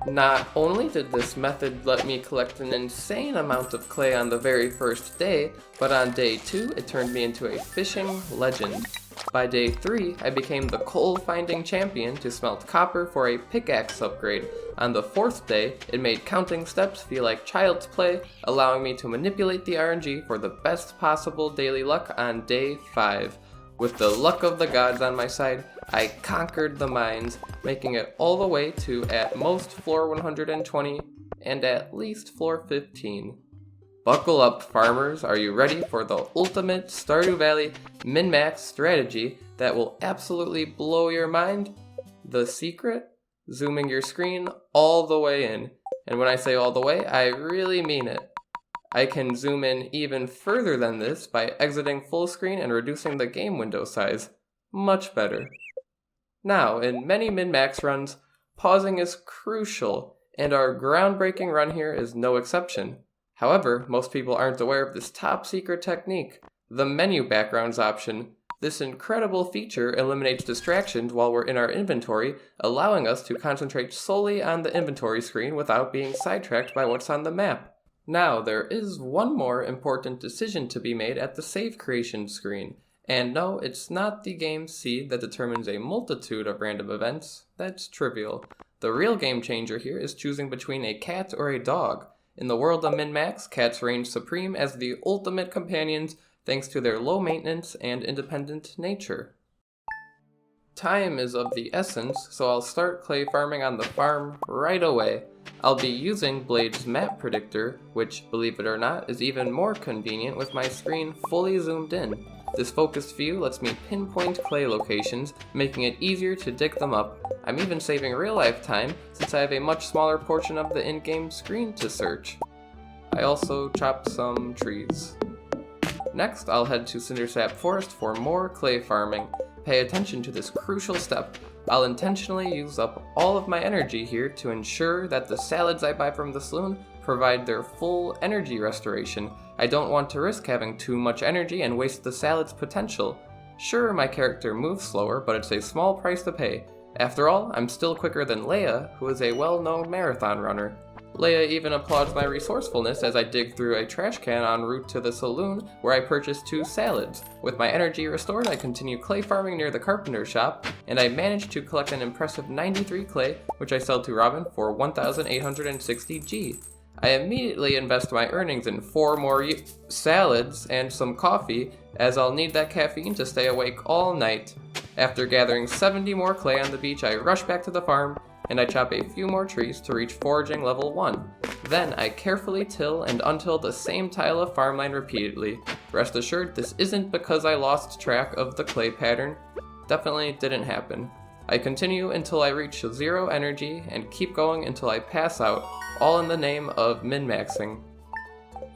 Not only did this method let me collect an insane amount of clay on the very first day, but on day 2 it turned me into a fishing legend. By day 3, I became the coal-finding champion to smelt copper for a pickaxe upgrade. On the 4th day, it made counting steps feel like child's play, allowing me to manipulate the RNG for the best possible daily luck on day 5. With the luck of the gods on my side, I conquered the mines, making it all the way to at most floor 120 and at least floor 15. Buckle up, farmers. Are you ready for the ultimate Stardew Valley min-max strategy that will absolutely blow your mind? The secret? Zooming your screen all the way in. And when I say all the way, I really mean it. I can zoom in even further than this by exiting full screen and reducing the game window size. Much better. Now, in many min-max runs, pausing is crucial, and our groundbreaking run here is no exception. However, most people aren't aware of this top secret technique, the menu backgrounds option. This incredible feature eliminates distractions while we're in our inventory, allowing us to concentrate solely on the inventory screen without being sidetracked by what's on the map. Now, there is one more important decision to be made at the save creation screen. And no, it's not the game's seed that determines a multitude of random events. That's trivial. The real game changer here is choosing between a cat or a dog. In the world of min-max, cats reign supreme as the ultimate companions thanks to their low maintenance and independent nature. Time is of the essence, so I'll start clay farming on the farm right away. I'll be using Blade's map predictor, which, believe it or not, is even more convenient with my screen fully zoomed in. This focused view lets me pinpoint clay locations, making it easier to dig them up. I'm even saving real-life time, since I have a much smaller portion of the in-game screen to search. I also chopped some trees. Next, I'll head to Cindersap Forest for more clay farming. Pay attention to this crucial step. I'll intentionally use up all of my energy here to ensure that the salads I buy from the saloon provide their full energy restoration. I don't want to risk having too much energy and waste the salad's potential. Sure, my character moves slower, but it's a small price to pay. After all, I'm still quicker than Leia, who is a well-known marathon runner. Leia even applauds my resourcefulness as I dig through a trash can en route to the saloon, where I purchase 2 salads. With my energy restored, I continue clay farming near the carpenter shop, and I managed to collect an impressive 93 clay, which I sell to Robin for 1,860 G. I immediately invest my earnings in 4 more salads and some coffee, as I'll need that caffeine to stay awake all night. After gathering 70 more clay on the beach, I rush back to the farm, and I chop a few more trees to reach foraging level 1. Then I carefully till and untill the same tile of farmland repeatedly. Rest assured, this isn't because I lost track of the clay pattern. Definitely didn't happen. I continue until I reach 0 energy and keep going until I pass out, all in the name of min-maxing.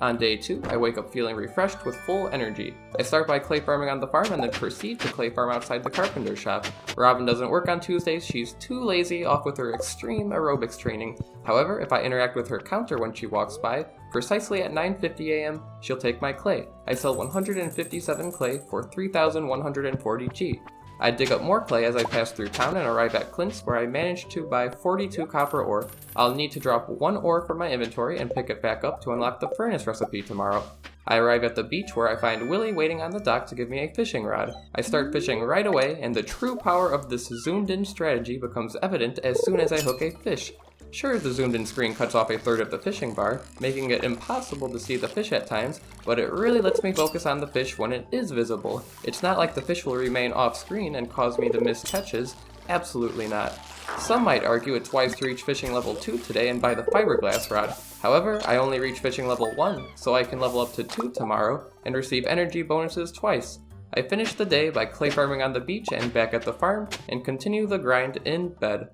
On day 2, I wake up feeling refreshed with full energy. I start by clay farming on the farm and then proceed to clay farm outside the carpenter shop. Robin doesn't work on Tuesdays, she's too lazy off with her extreme aerobics training. However, if I interact with her counter when she walks by, precisely at 9:50 AM, she'll take my clay. I sell 157 clay for 3,140 G. I dig up more clay as I pass through town and arrive at Clint's, where I managed to buy 42 copper ore. I'll need to drop 1 ore from my inventory and pick it back up to unlock the furnace recipe tomorrow. I arrive at the beach where I find Willie waiting on the dock to give me a fishing rod. I start fishing right away, and the true power of this zoomed-in strategy becomes evident as soon as I hook a fish. Sure, the zoomed-in screen cuts off 1/3 of the fishing bar, making it impossible to see the fish at times, but it really lets me focus on the fish when it is visible. It's not like the fish will remain off-screen and cause me to miss catches. Absolutely not. Some might argue it's wise to reach fishing level 2 today and buy the fiberglass rod. However, I only reach fishing level 1, so I can level up to 2 tomorrow and receive energy bonuses twice. I finish the day by clay farming on the beach and back at the farm, and continue the grind in bed.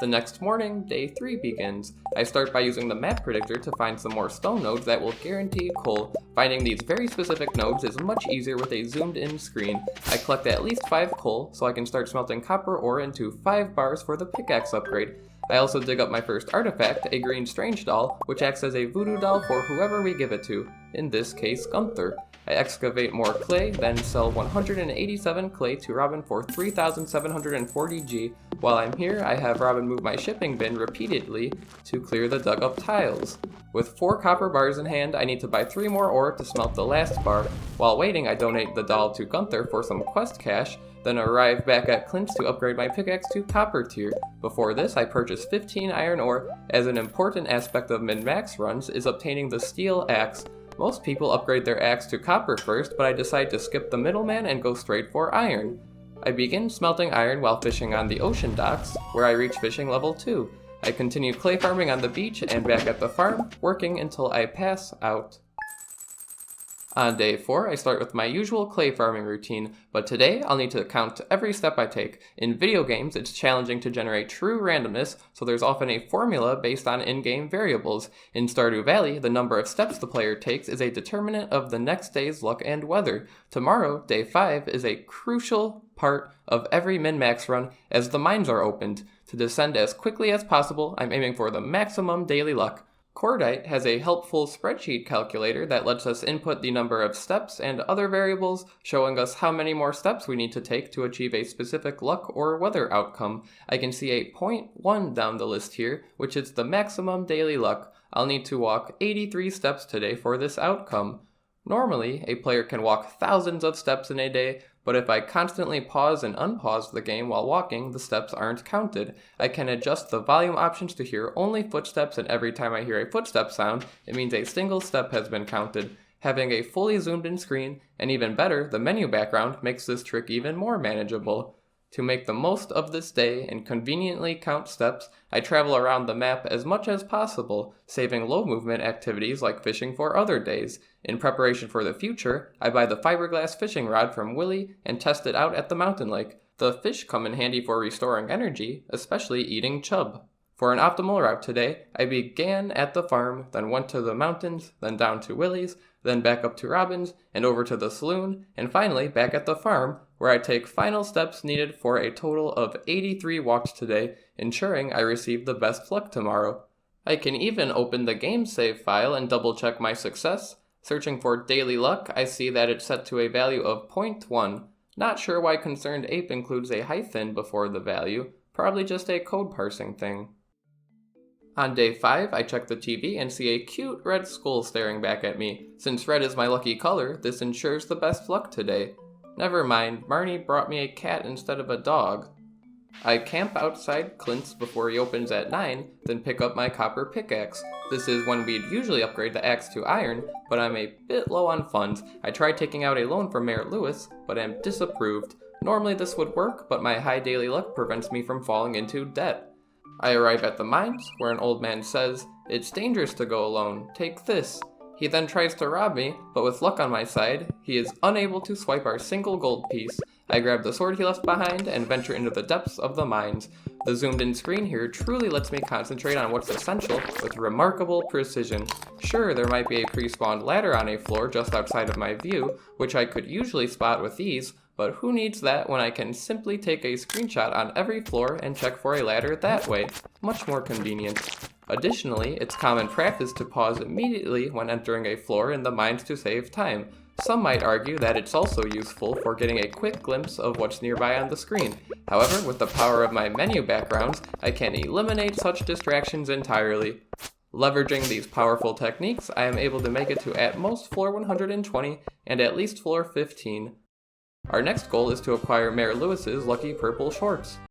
The next morning, day 3 begins. I start by using the map predictor to find some more stone nodes that will guarantee coal. Finding these very specific nodes is much easier with a zoomed in screen. I collect at least 5 coal so I can start smelting copper ore into 5 bars for the pickaxe upgrade. I also dig up my first artifact, a green strange doll, which acts as a voodoo doll for whoever we give it to, in this case Gunther. I excavate more clay, then sell 187 clay to Robin for 3,740 G. While I'm here, I have Robin move my shipping bin repeatedly to clear the dug up tiles. With 4 copper bars in hand, I need to buy 3 more ore to smelt the last bar. While waiting, I donate the doll to Gunther for some quest cash, then arrive back at Clint's to upgrade my pickaxe to copper tier. Before this, I purchased 15 iron ore, as an important aspect of min-max runs is obtaining the steel axe. Most people upgrade their axe to copper first, but I decide to skip the middleman and go straight for iron. I begin smelting iron while fishing on the ocean docks, where I reach fishing level 2. I continue clay farming on the beach and back at the farm, working until I pass out. On day 4, I start with my usual clay farming routine, but today I'll need to count every step I take. In video games, it's challenging to generate true randomness, so there's often a formula based on in-game variables. In Stardew Valley, the number of steps the player takes is a determinant of the next day's luck and weather. Tomorrow, day 5, is a crucial part of every min-max run as the mines are opened. To descend as quickly as possible, I'm aiming for the maximum daily luck. Cordite has a helpful spreadsheet calculator that lets us input the number of steps and other variables, showing us how many more steps we need to take to achieve a specific luck or weather outcome. I can see a 0.1 down the list here, which is the maximum daily luck. I'll need to walk 83 steps today for this outcome. Normally, a player can walk thousands of steps in a day, but if I constantly pause and unpause the game while walking, the steps aren't counted. I can adjust the volume options to hear only footsteps, and every time I hear a footstep sound, it means a single step has been counted. Having a fully zoomed in screen, and even better, the menu background, makes this trick even more manageable. To make the most of this day and conveniently count steps, I travel around the map as much as possible, saving low movement activities like fishing for other days. In preparation for the future, I buy the fiberglass fishing rod from Willie and test it out at the mountain lake. The fish come in handy for restoring energy, especially eating chub. For an optimal route today, I began at the farm, then went to the mountains, then down to Willie's, then back up to Robin's, and over to the saloon, and finally back at the farm, where I take final steps needed for a total of 83 walks today, ensuring I receive the best luck tomorrow. I can even open the game save file and double check my success. Searching for daily luck, I see that it's set to a value of 0.1. Not sure why Concerned Ape includes a hyphen before the value, probably just a code parsing thing. On day 5, I check the TV and see a cute red skull staring back at me. Since red is my lucky color, this ensures the best luck today. Never mind, Marnie brought me a cat instead of a dog. I camp outside Clint's before he opens at 9, then pick up my copper pickaxe. This is when we'd usually upgrade the axe to iron, but I'm a bit low on funds. I tried taking out a loan from Mayor Lewis, but am disapproved. Normally this would work, but my high daily luck prevents me from falling into debt. I arrive at the mines, where an old man says, "It's dangerous to go alone, take this." He then tries to rob me, but with luck on my side, he is unable to swipe our single gold piece. I grab the sword he left behind and venture into the depths of the mines. The zoomed in screen here truly lets me concentrate on what's essential with remarkable precision. Sure, there might be a pre-spawned ladder on a floor just outside of my view, which I could usually spot with ease, but who needs that when I can simply take a screenshot on every floor and check for a ladder that way? Much more convenient. Additionally, it's common practice to pause immediately when entering a floor in the mines to save time. Some might argue that it's also useful for getting a quick glimpse of what's nearby on the screen. However, with the power of my menu backgrounds, I can eliminate such distractions entirely. Leveraging these powerful techniques, I am able to make it to at most floor 120 and at least floor 15. Our next goal is to acquire Mayor Lewis's lucky purple shorts.